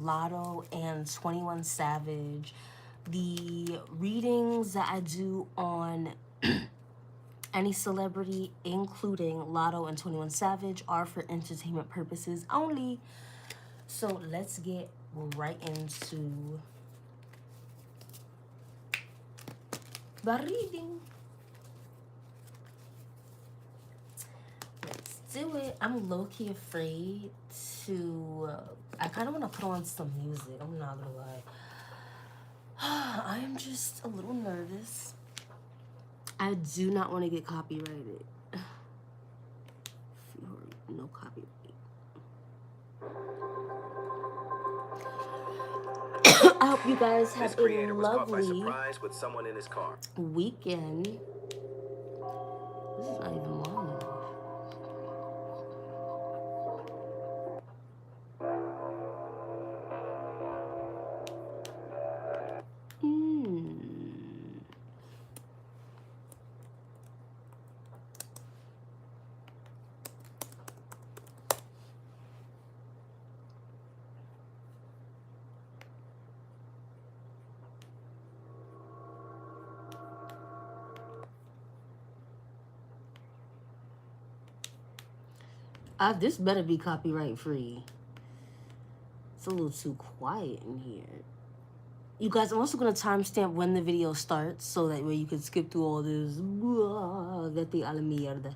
Lotto and 21 Savage. The readings that I do on any celebrity, including Lotto and 21 Savage, are for entertainment purposes only. So let's get right into the reading. Let's do it. I'm low-key afraid to... I kind of want to put on some music. I'm not gonna lie. I am just a little nervous. I do not want to get copyrighted. No copyright. I hope you guys have a lovely with someone in his car. weekend. This is not even long enough. This better be copyright free. It's a little too quiet in here. You guys, I'm also going to timestamp when the video starts so that way you can skip through all this. Vete a la mierda.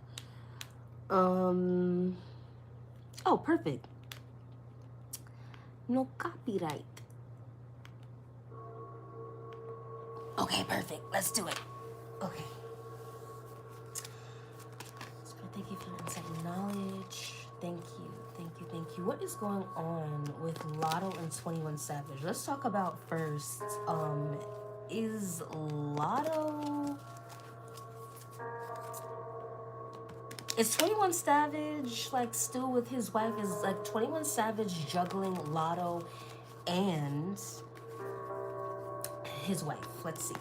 Oh, perfect. No copyright. Okay, perfect. Let's do it. Okay. Thank you for your insight knowledge. Thank you, thank you, thank you. What is going on with Lotto and 21 Savage? Let's talk about first. Is Lotto... Is 21 Savage, like, still with his wife? Is, like, 21 Savage juggling Lotto and his wife? Let's see.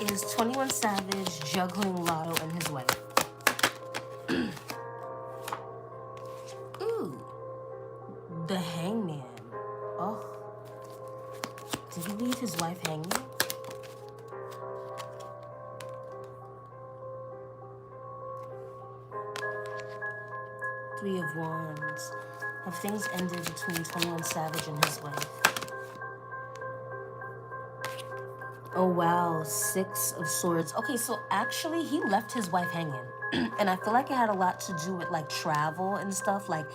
Is 21 Savage juggling Lotto and his wife? Ooh. The Hangman. Oh. Did he leave his wife hanging? Three of Wands. Have things ended between 21 Savage and his wife? Oh, wow. Six of Swords. Okay, so actually, he left his wife hanging. And I feel like it had a lot to do with, like, travel and stuff. Like,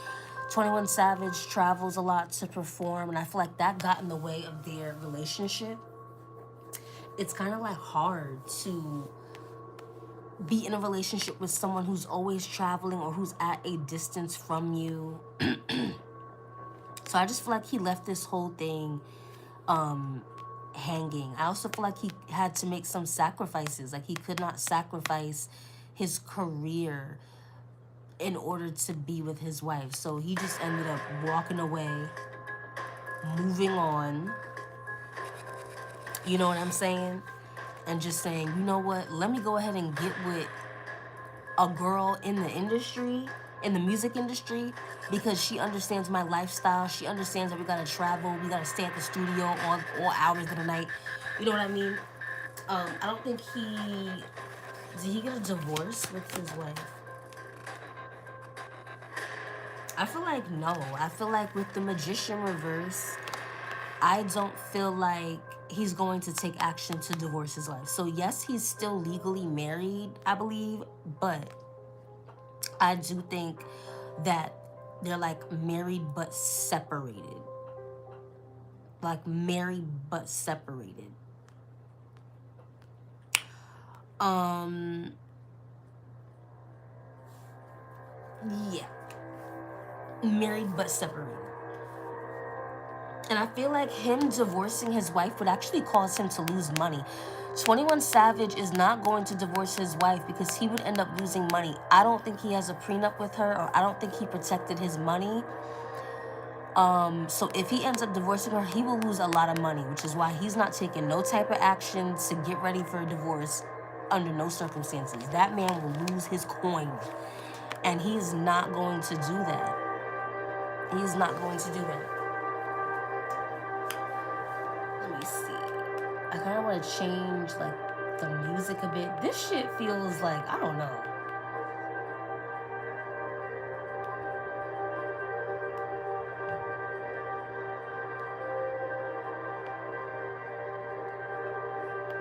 21 Savage travels a lot to perform. And I feel like that got in the way of their relationship. It's kind of, like, hard to be in a relationship with someone who's always traveling or who's at a distance from you. So I just feel like he left this whole thing hanging. I also feel like he had to make some sacrifices. Like, he could not sacrifice his career in order to be with his wife. So he just ended up walking away, moving on. You know what I'm saying? And just saying, you know what? Let me go ahead and get with a girl in the industry, in the music industry, because she understands my lifestyle. She understands that we gotta travel, we gotta stay at the studio all hours of the night. You know what I mean? I don't think did he get a divorce with his wife? I feel like no. I feel like with the Magician reverse, I don't feel like he's going to take action to divorce his wife. So yes, he's still legally married, I believe, but I do think that they're like married but separated. Like married but separated. Yeah. Married but separated. And I feel like him divorcing his wife would actually cause him to lose money. 21 Savage is not going to divorce his wife because he would end up losing money. I don't think he has a prenup with her, or I don't think he protected his money. So if he ends up divorcing her, he will lose a lot of money, which is why he's not taking no type of action to get ready for a divorce under no circumstances. That man will lose his coin, and he is not going to do that. He's not going to do that. Let me see. I kind of want to change like the music a bit. This shit feels like, I don't know.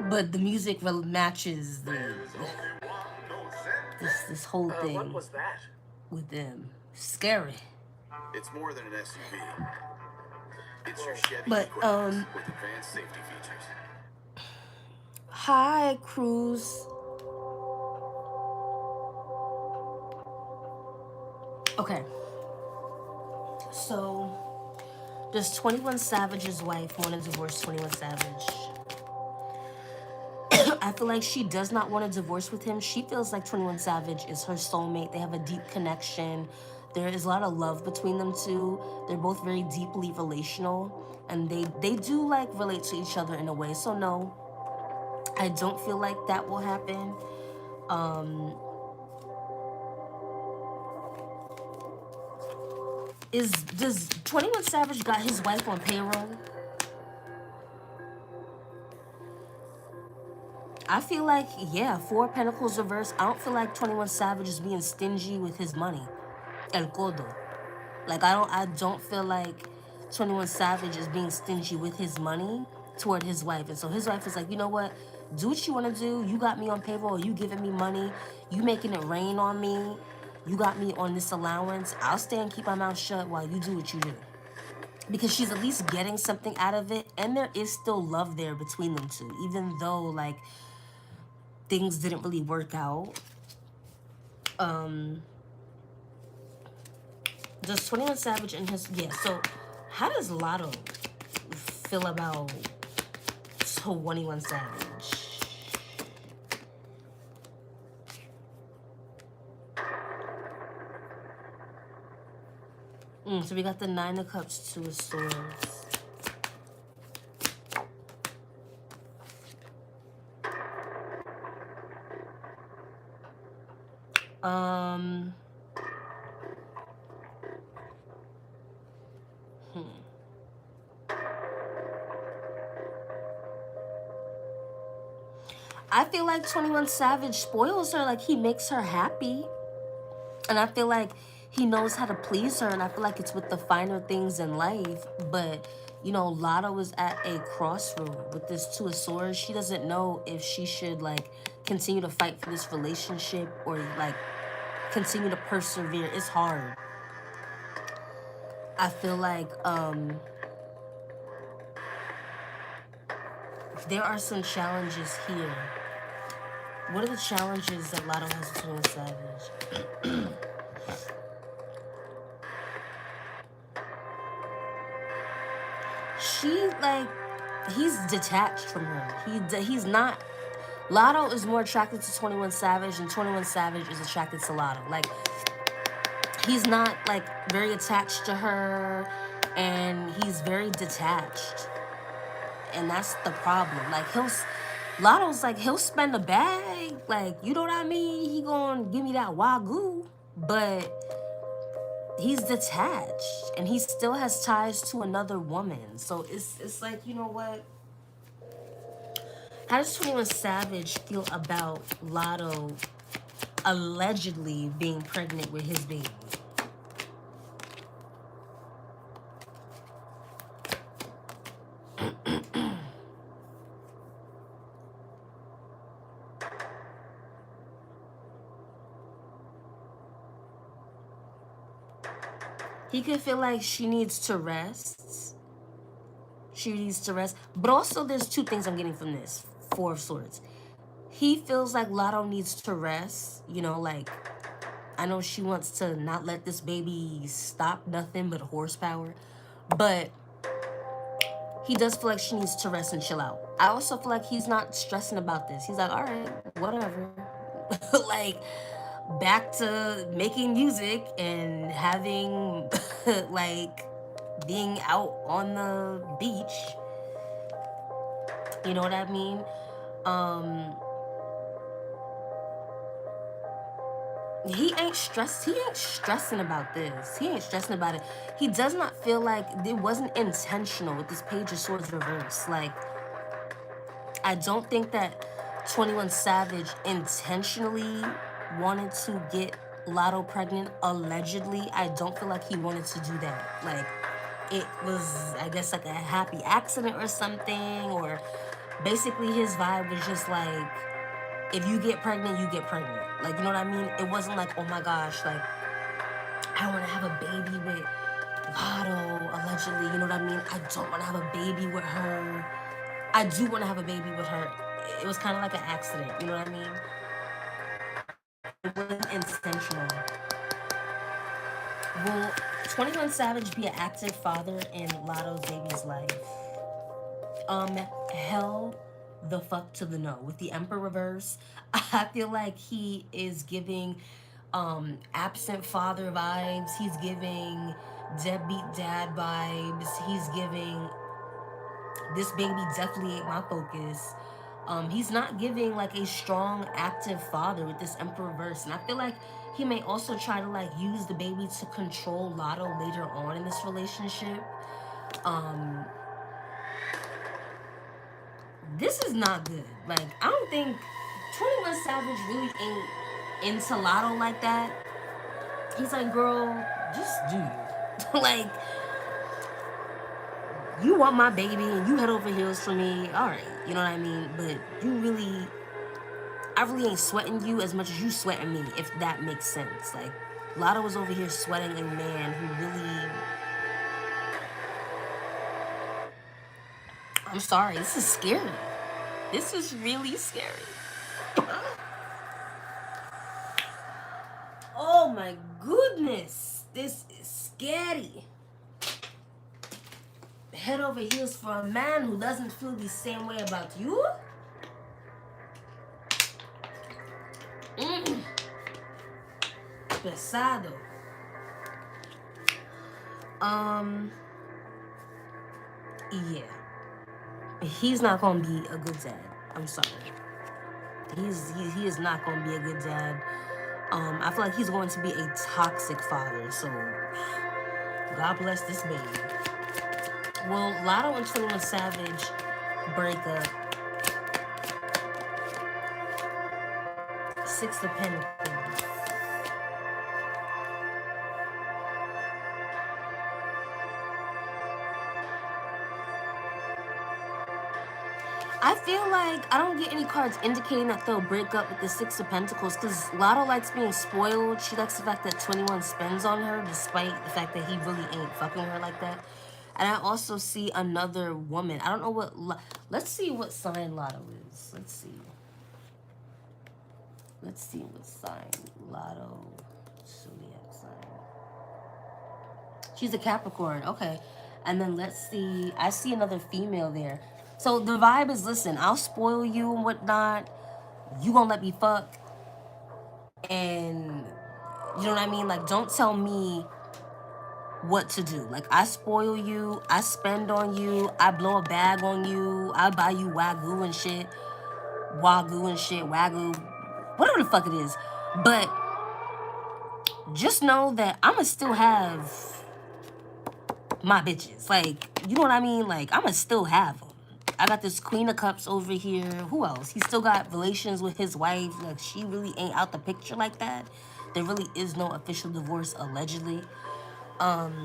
But the music matches this whole thing. What was that? With them. Scary. It's more than an SUV. It's your Chevy But with advanced safety features. Hi, Cruz. Okay. So does 21 Savage's wife want to divorce 21 Savage? I feel like she does not want to divorce with him. She feels like 21 Savage is her soulmate. They have a deep connection. There is a lot of love between them two. They're both very deeply relational, and they do like relate to each other in a way. So no, I don't feel like that will happen. Does 21 Savage got his wife on payroll? I feel like, yeah, 4 Pentacles reverse. I don't feel like 21 Savage is being stingy with his money. El Codo. Like, I don't feel like 21 Savage is being stingy with his money toward his wife. And so his wife is like, you know what? Do what you want to do. You got me on payroll. You giving me money. You making it rain on me. You got me on this allowance. I'll stay and keep my mouth shut while you do what you do. Because she's at least getting something out of it. And there is still love there between them two. Even though, like, things didn't really work out. Does 21 Savage and his... Yeah, so how does Lotto feel about 21 Savage? So we got the 9 of Cups, 2 of Swords. I feel like 21 Savage spoils her, like he makes her happy. And I feel like he knows how to please her, and I feel like it's with the finer things in life. But, you know, Lotto is at a crossroad with this 2 of Swords. She doesn't know if she should, like, continue to fight for this relationship or, like, continue to persevere. It's hard. I feel like, there are some challenges here. What are the challenges that Lotto has with 21 Savage? She, like, he's detached from her. He's not... Lotto is more attracted to 21 Savage, and 21 Savage is attracted to Lotto. Like, he's not, like, very attached to her, and he's very detached. And that's the problem. Like, Lotto's like, he'll spend a bag. Like, you know what I mean? He gonna give me that wagyu. But he's detached. And he still has ties to another woman. So it's like, you know what? How does 21 Savage feel about Lotto allegedly being pregnant with his baby? He could feel like she needs to rest. She needs to rest. But also there's 2 things I'm getting from this. 4 of Swords. He feels like Lotto needs to rest. You know, like, I know she wants to not let this baby stop nothing but horsepower. But he does feel like she needs to rest and chill out. I also feel like he's not stressing about this. He's like, all right, whatever. Like, back to making music and having, like, being out on the beach. You know what I mean? He ain't stressing about this. He ain't stressing about it. He does not feel like it wasn't intentional with this Page of Swords reverse. Like, I don't think that 21 Savage intentionally wanted to get Lotto pregnant. Allegedly, I don't feel like he wanted to do that. Like, it was, I guess, like a happy accident or something, or basically his vibe was just like, if you get pregnant, you get pregnant. Like, you know what I mean? It wasn't like, oh my gosh, like, I want to have a baby with Lotto, allegedly. You know what I mean? I don't want to have a baby with her. I do want to have a baby with her. It was kind of like an accident. You know what I mean? It wasn't intentional. Will 21 Savage be an active father in Lotto's baby's life? Hell the fuck to the no. With the Emperor reverse, I feel like he is giving absent father vibes. He's giving deadbeat dad vibes. He's giving this baby definitely ain't my focus. He's not giving like a strong active father with this Emperor verse, and I feel like he may also try to like use the baby to control Lotto later on in this relationship. This is not good. Like, I don't think 21 Savage really ain't into Lotto like that. He's like, girl, just do you. Like, you want my baby and you head over heels for me, all right, you know what I mean? But I really ain't sweating you as much as you sweating me, if that makes sense. Like, Lotto was over here sweating a man who really, I'm sorry, this is scary. This is really scary. Oh my goodness, this is scary. Head over heels for a man who doesn't feel the same way about you? Pesado. Yeah. He's not gonna be a good dad. I'm sorry. He is not gonna be a good dad. I feel like he's going to be a toxic father. So God bless this baby. Will Lotto and 21 Savage break up? Six of Pentacles. I feel like I don't get any cards indicating that they'll break up with the Six of Pentacles, because Lotto likes being spoiled. She likes the fact that 21 spends on her, despite the fact that he really ain't fucking her like that. And I also see another woman. I don't know what... Let's see what sign Lotto is. Let's see. Let's see what sign Lotto Zodiac sign. She's a Capricorn. Okay. And then let's see. I see another female there. So the vibe is, listen, I'll spoil you and whatnot. You gonna let me fuck. And you know what I mean? Like, don't tell me what to do. Like, I spoil you, I spend on you, I blow a bag on you, I buy you wagyu and shit, wagyu, whatever the fuck it is. But just know that I'ma still have my bitches. Like, you know what I mean? Like, I'ma still have them. I got this Queen of Cups over here. Who else? He still got relations with his wife. Like, she really ain't out the picture like that. There really is no official divorce, allegedly. But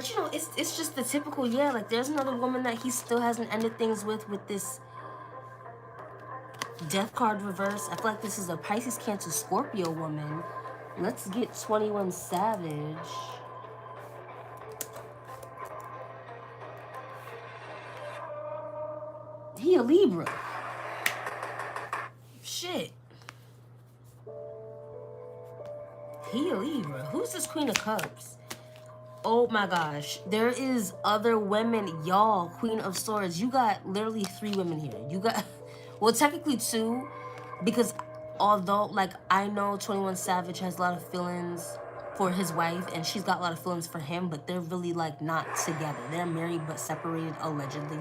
you know, it's just the typical, yeah, like there's another woman that he still hasn't ended things with this Death card reverse. I feel like this is a Pisces, Cancer, Scorpio woman. Let's get 21 Savage. He a Libra. Shit. He a Libra. Who's this Queen of Cups? Oh my gosh. There is other women. Y'all, Queen of Swords. You got literally 3 women here. You got, well, technically 2. Because although, like, I know 21 Savage has a lot of feelings for his wife. And she's got a lot of feelings for him. But they're really, like, not together. They're married but separated, allegedly.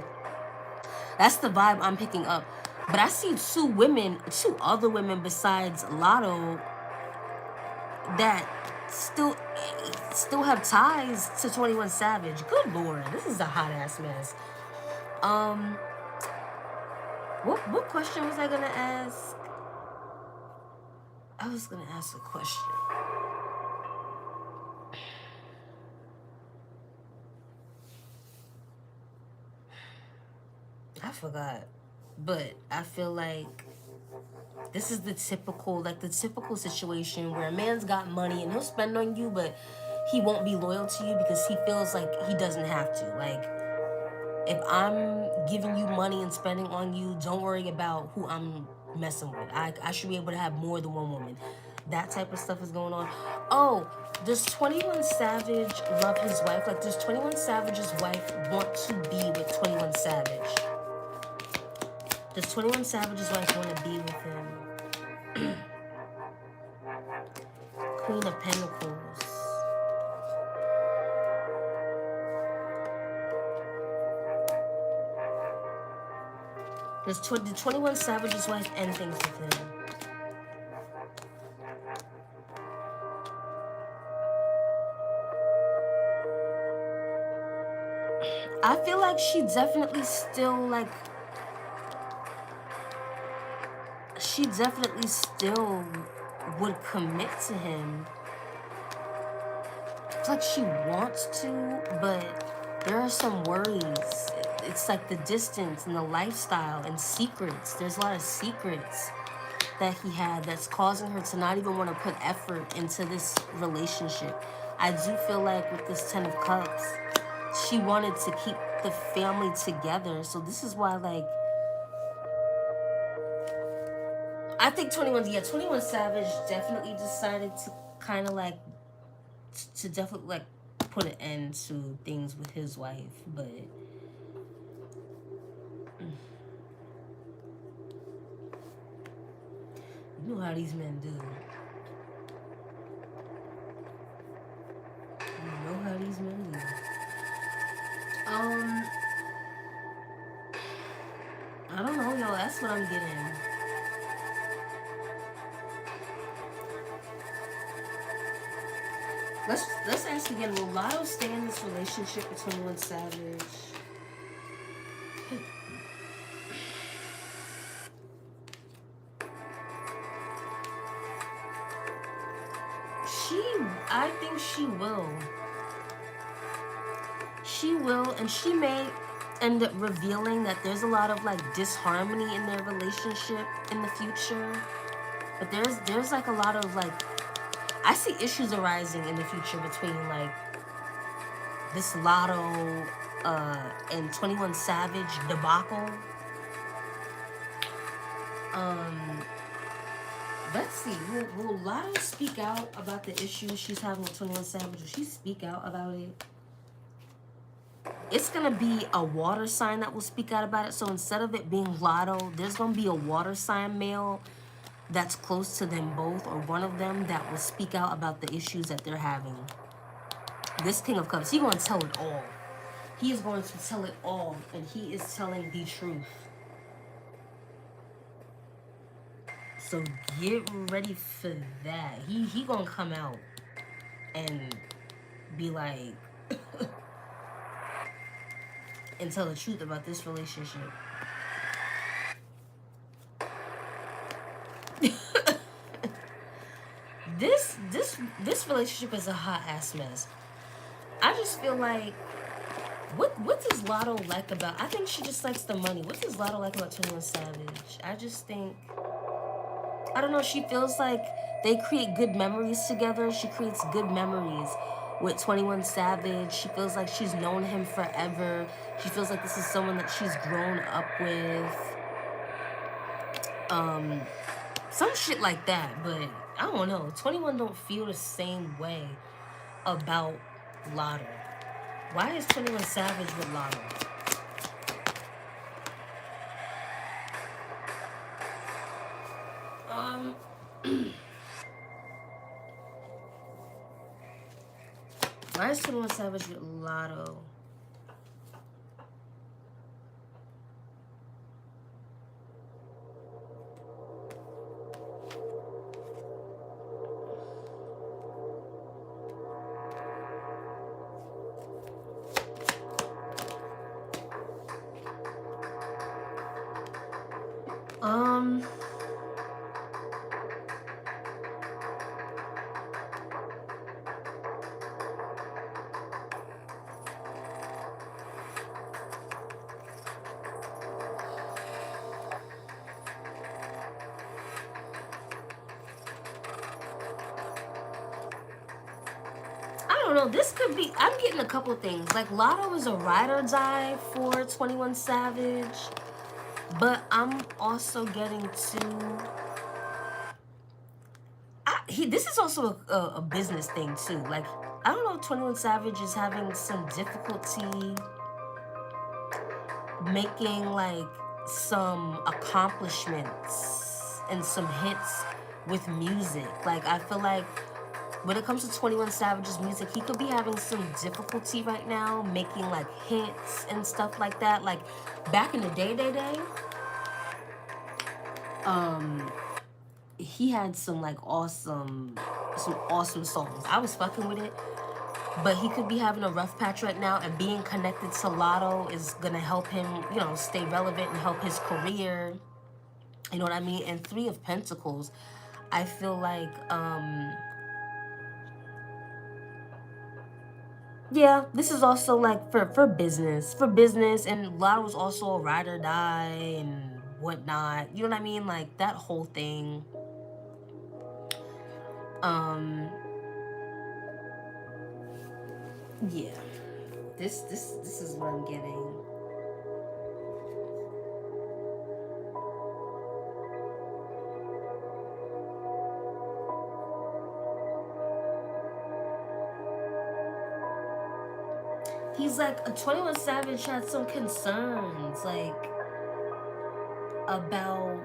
That's the vibe I'm picking up. But I see two other women besides Lotto that still have ties to 21 Savage. Good Lord, this is a hot ass mess. Um, what question was I gonna ask? I was gonna ask a question. I forgot. But I feel like this is the typical situation where a man's got money and he'll spend on you, but he won't be loyal to you because he feels like he doesn't have to. Like, if I'm giving you money and spending on you, don't worry about who I'm messing with. I should be able to have more than one woman. That type of stuff is going on. Oh, does 21 Savage love his wife? Like, does 21 Savage's wife want to be with 21 Savage? Does 21 Savage's wife want to be with him? Queen of Pentacles. Does 21 Savage's wife end things with him? I feel like she definitely still would commit to him. It's like she wants to, but there are some worries. It's like the distance and the lifestyle and secrets. There's a lot of secrets that he had that's causing her to not even want to put effort into this relationship. I do feel like with this 10 of Cups, she wanted to keep the family together. So this is why, like, I think 21 Savage definitely decided to kind of like, to definitely like put an end to things with his wife. But you know how these men do. You know how these men do. I don't know, yo. That's what I'm getting. Let's ask again. Will Lotto stay in this relationship with 21 Savage? I think she will. She will, and she may end up revealing that there's a lot of like disharmony in their relationship in the future. But there's like a lot of like, I see issues arising in the future between like this Lotto and 21 Savage debacle. Let's see. Will Lotto speak out about the issues she's having with 21 Savage? Will she speak out about it? It's gonna be a water sign that will speak out about it. So instead of it being Lotto, there's gonna be a water sign male that's close to them both, or one of them, that will speak out about the issues that they're having. This King of Cups, he's gonna tell it all. He is going to tell it all, and he is telling the truth. So get ready for that. He gonna come out and be like and tell the truth about this relationship. This relationship is a hot ass mess. I just feel like what does Lotto like about, I think she just likes the money. What does Lotto like about 21 Savage? I just think, I don't know, she feels like they create good memories together. She creates good memories with 21 Savage. She feels like she's known him forever. She feels like this is someone that she's grown up with. Some shit like that, but I don't know. 21 don't feel the same way about Lotto. Why is 21 Savage with Lotto? Why is 21 Savage with Lotto? Um, I don't know. This could be. I'm getting a couple things. Like Lotto is a ride or die for 21 Savage, but I'm also getting to. This is also a business thing too. Like I don't know if 21 Savage is having some difficulty making like some accomplishments and some hits with music. Like I feel like when it comes to 21 Savage's music, he could be having some difficulty right now making like hits and stuff like that. Like back in the day, he had some awesome songs. I was fucking with it. But he could be having a rough patch right now, and being connected to Lotto is gonna help him, stay relevant and help his career. You know what I mean? And Three of Pentacles, I feel like, yeah, this is also like for business, and Lotto's also a ride or die and whatnot. You know what I mean? Like that whole thing. Um, yeah, this is what I'm getting. He's like a 21 Savage had some concerns like about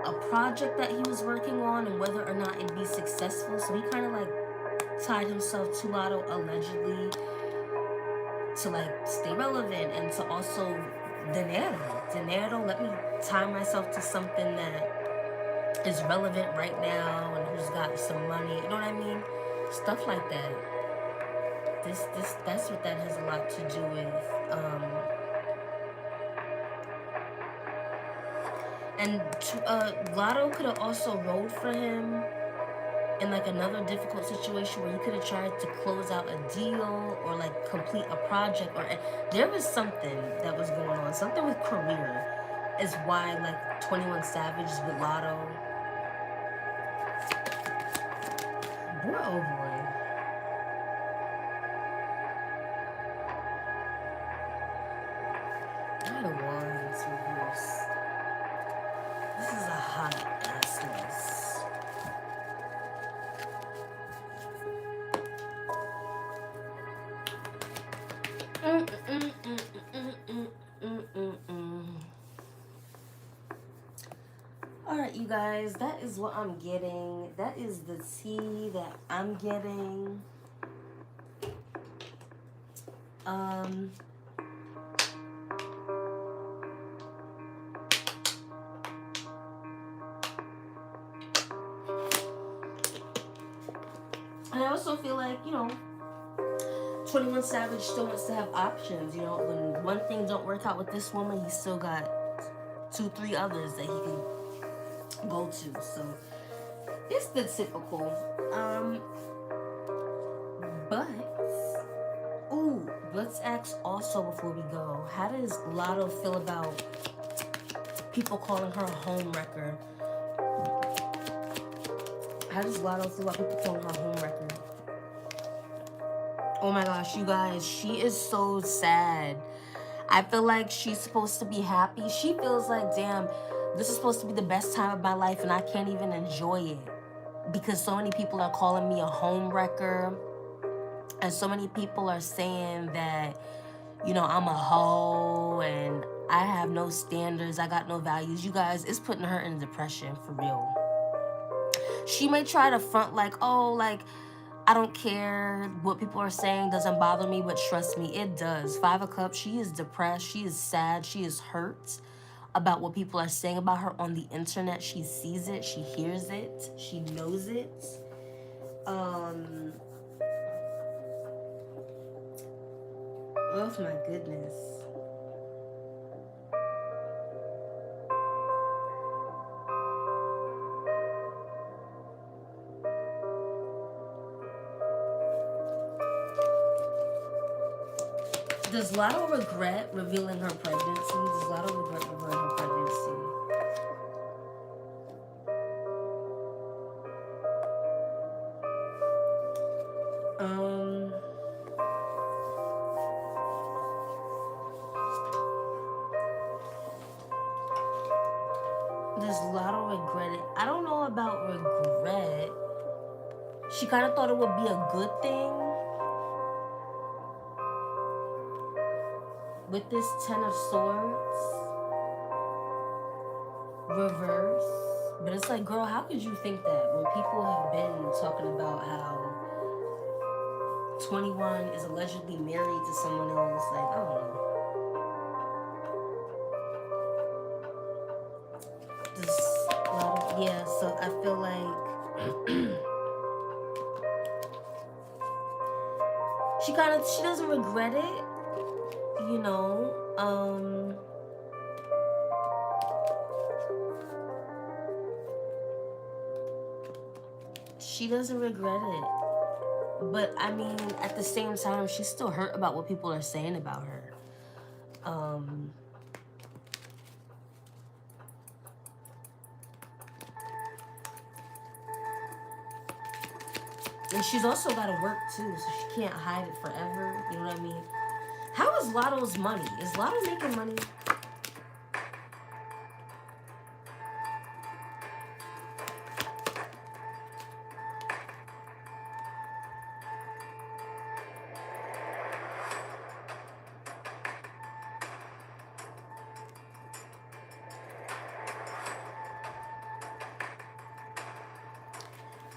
a project that he was working on and whether or not it'd be successful. So he kind of like tied himself to Lotto allegedly to like stay relevant and to also dinero. Let me tie myself to something that is relevant right now and who's got some money. You know what I mean? Stuff like that. That's what that has a lot to do with. And Lotto could have also rode for him in like another difficult situation where he could have tried to close out a deal or like complete a project, or there was something that was going on, something with career is why like 21 Savage is with Lotto. Boy, oh boy. I don't want this reverse. This is a hot ass mess. Alright, you guys, that is what I'm getting. That is the tea that I'm getting. And I also feel like, 21 Savage still wants to have options. When one thing don't work out with this woman, he still got 2-3 others that he can go to. So it's the typical. But let's ask also before we go, how does Lotto feel about people calling her a home wrecker? How does Lotto feel about people calling her a home wrecker? Oh my gosh, you guys, she is so sad. I feel like she's supposed to be happy. She feels like, damn, this is supposed to be the best time of my life and I can't even enjoy it because so many people are calling me a home wrecker, and so many people are saying that, I'm a hoe and I have no standards, I got no values. You guys, it's putting her in depression for real. She may try to front like, oh, like, I don't care what people are saying, doesn't bother me, but trust me, it does. 5 of Cups, she is depressed, she is sad, she is hurt about what people are saying about her on the internet. She sees it, she hears it, she knows it. Oh my goodness. Does Lotto regret revealing her pregnancy? Does Lotto regret revealing her pregnancy? Does Lotto regret it? I don't know about regret. She kind of thought it would be a good thing. With this Ten of Swords reverse. But it's like, girl, how could you think that when people have been talking about how 21 is allegedly married to someone else? Like, I don't know. Yeah, so I feel like she doesn't regret it, you know. She doesn't regret it. But I mean, at the same time, she's still hurt about what people are saying about her. And she's also got to work too, so she can't hide it forever. You know what I mean? How is Lotto's money? Is Lotto making money?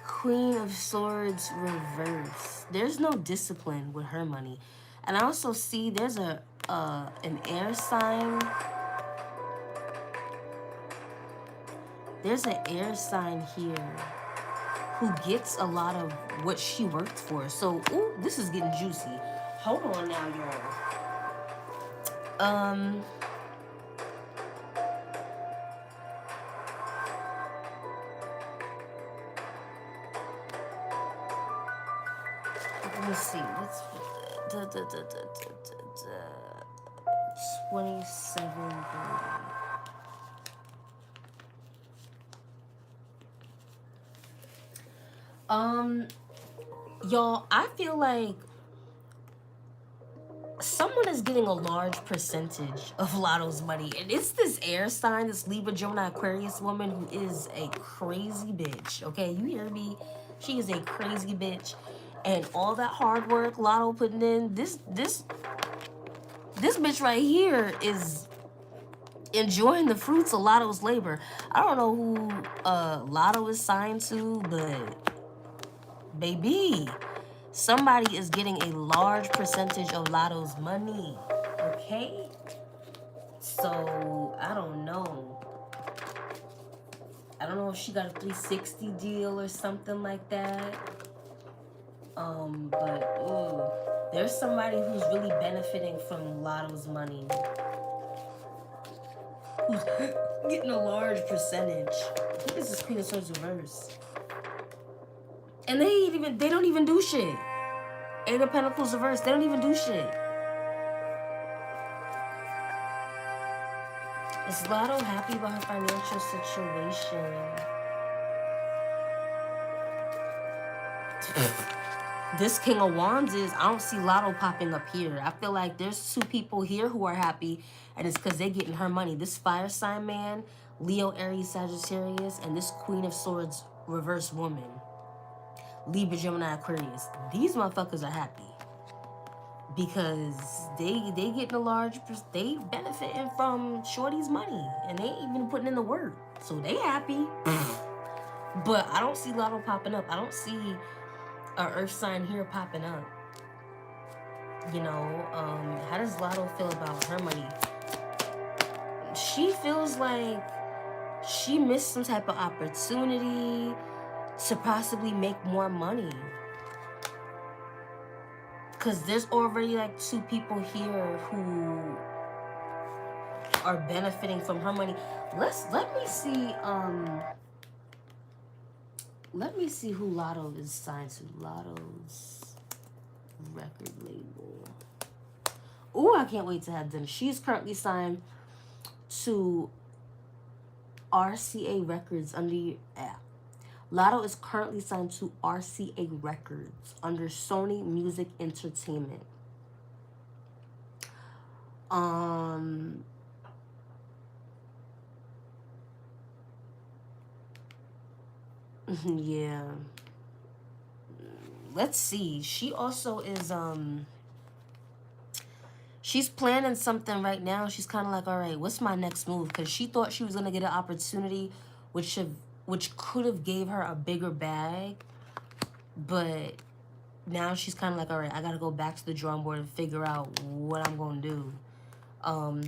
Queen of Swords reverse. There's no discipline with her money. And I also see there's an air sign. There's an air sign here who gets a lot of what she worked for. So, ooh, this is getting juicy. Hold on now, y'all. Let me see. What's 2730. Y'all, I feel like someone is getting a large percentage of Lotto's money, and it's this air sign, this Libra, Gemini, Aquarius woman who is a crazy bitch. Okay, you hear me? She is a crazy bitch. And all that hard work Lotto putting in, this bitch right here is enjoying the fruits of Lotto's labor. I don't know who Lotto is signed to, but baby, somebody is getting a large percentage of Lotto's money. Okay? So, I don't know. I don't know if she got a 360 deal or something like that. But ooh, there's somebody who's really benefiting from Lotto's money, who's getting a large percentage. Who is this Queen of Swords reverse? And they don't even do shit. Eight of Pentacles reverse, they don't even do shit. Is Lotto happy about her financial situation? This King of Wands is, I don't see Lotto popping up here. I feel like there's two people here who are happy, and it's because they're getting her money. This fire sign man, Leo, Aries, Sagittarius, and this Queen of Swords reverse woman, Libra, Gemini, Aquarius. These motherfuckers are happy because they getting a large, they benefiting from Shorty's money, and they ain't even putting in the work. So they happy. But I don't see Lotto popping up. I don't see a earth sign here popping up. You know, how does Lotto feel about her money? She feels like she missed some type of opportunity to possibly make more money. Because there's already like two people here who are benefiting from her money. Let me see who Lotto is signed to. Lotto's record label. Oh, I can't wait to have them. She's currently signed to RCA Records under Latto is currently signed to RCA Records under Sony Music Entertainment. Yeah. Let's see. She also is she's planning something right now. She's kind of like, all right, what's my next move? Because she thought she was gonna get an opportunity, which could have gave her a bigger bag, but now she's kind of like, all right, I gotta go back to the drawing board and figure out what I'm gonna do. How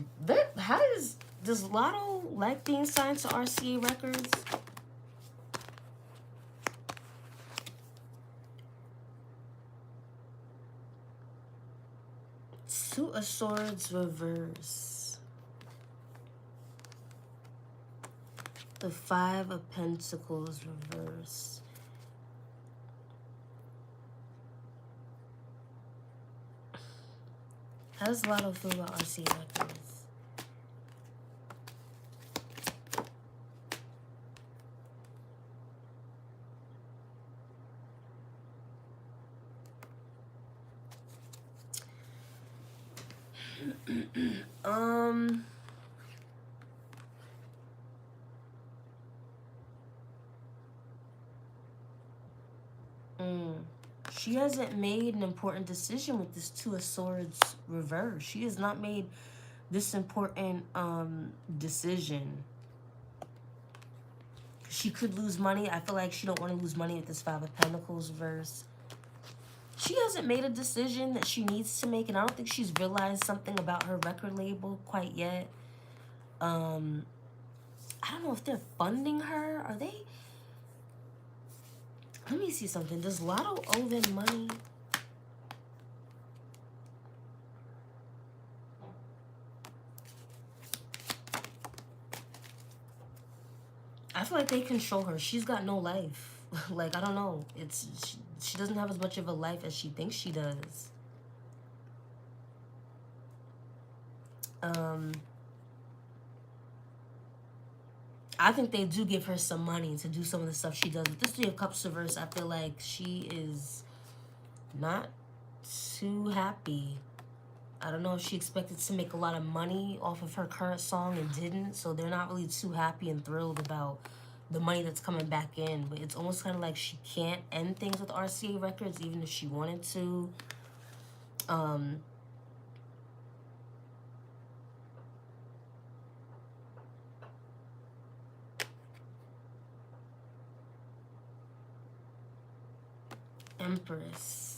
does Latto like being signed to RCA Records? Two of Swords reverse. The Five of Pentacles reverse. How does Latto feel about RCA Records? She hasn't made an important decision with this Two of Swords reverse. She has not made this important decision. She could lose money. I feel like she don't want to lose money with this Five of Pentacles reverse. She hasn't made a decision that she needs to make, and I don't think she's realized something about her record label quite yet. I don't know if they're funding her. Are they? Let me see something. Does Latto owe them money? I feel like they control her. She's got no life. Like, I don't know. She doesn't have as much of a life as she thinks she does. I think they do give her some money to do some of the stuff she does. With this Three of Cups reverse, I feel like she is not too happy. I don't know if she expected to make a lot of money off of her current song and didn't. So they're not really too happy and thrilled about the money that's coming back in. But it's almost kind of like she can't end things with RCA Records even if she wanted to. Empress.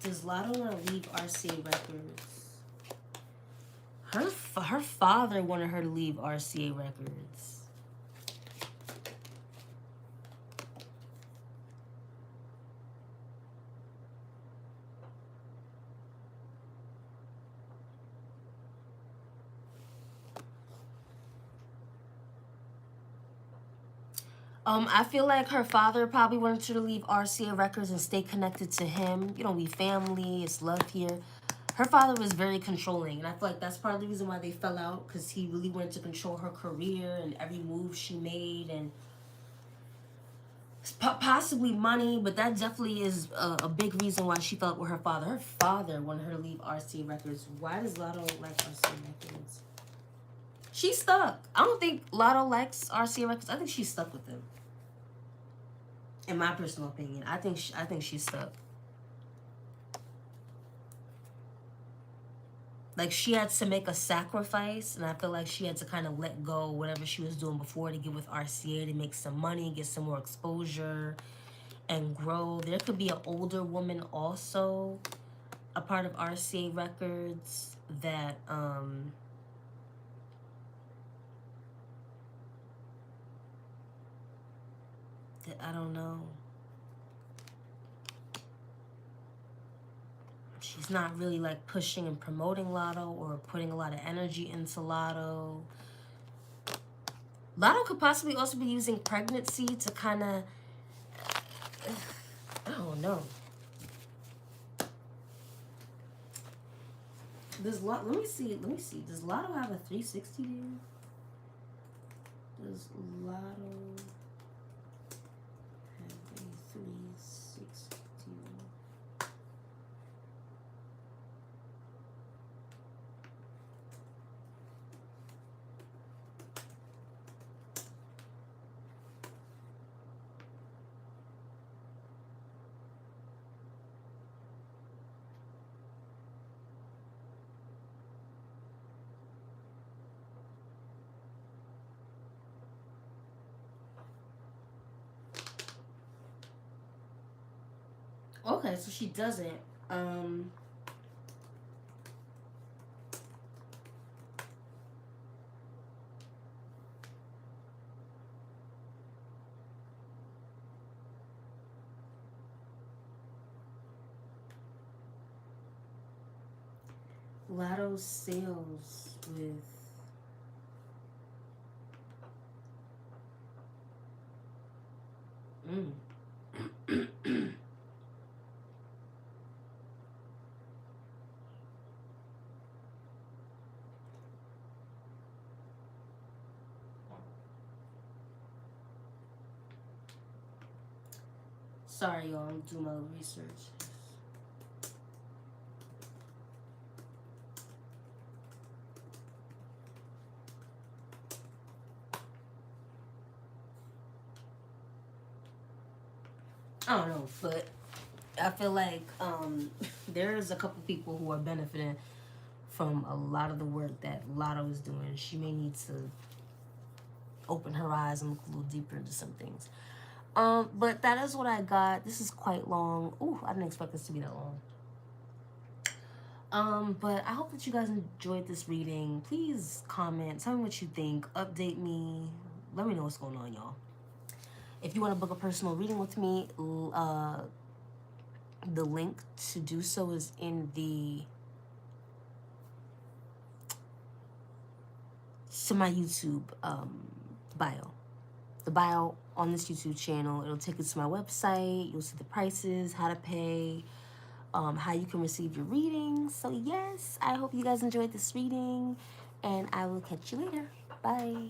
Does Latto want to leave RCA Records? Her father wanted her to leave RCA Records. I feel like her father probably wanted her to leave RCA Records and stay connected to him. You know, we family, it's love here. Her father was very controlling, and I feel like that's part of the reason why they fell out, because he really wanted to control her career and every move she made, and possibly money, but that definitely is a big reason why she fell out with her father. Her father wanted her to leave RCA Records. Why does Latto like RCA Records? She's stuck. I don't think Latto likes RCA Records. I think she's stuck with him. In my personal opinion, I think she's stuck. Like, she had to make a sacrifice, and I feel like she had to kind of let go whatever she was doing before to get with RCA to make some money, get some more exposure, and grow. There could be an older woman also, a part of RCA Records, that I don't know. She's not really like pushing and promoting Latto or putting a lot of energy into Latto. Latto could possibly also be using pregnancy to kind of, I don't know. Does Let me see. Let me see. Does Lotto have a 360 there? Does Lotto have a 360? Okay, so she doesn't. Lotto sales with sorry y'all, I'm doing my little research. I don't know, but I feel like there's a couple people who are benefiting from a lot of the work that Lotto is doing. She may need to open her eyes and look a little deeper into some things. But that is what I got. This is quite long. Ooh, I didn't expect this to be that long. But I hope that you guys enjoyed this reading. Please comment, tell me what you think, update me, let me know what's going on, y'all. If you want to book a personal reading with me, the link to do so is in my YouTube bio. The bio on this YouTube channel, it'll take you to my website. You'll see the prices, how to pay, how you can receive your readings. So yes, I hope you guys enjoyed this reading, and I will catch you later. Bye.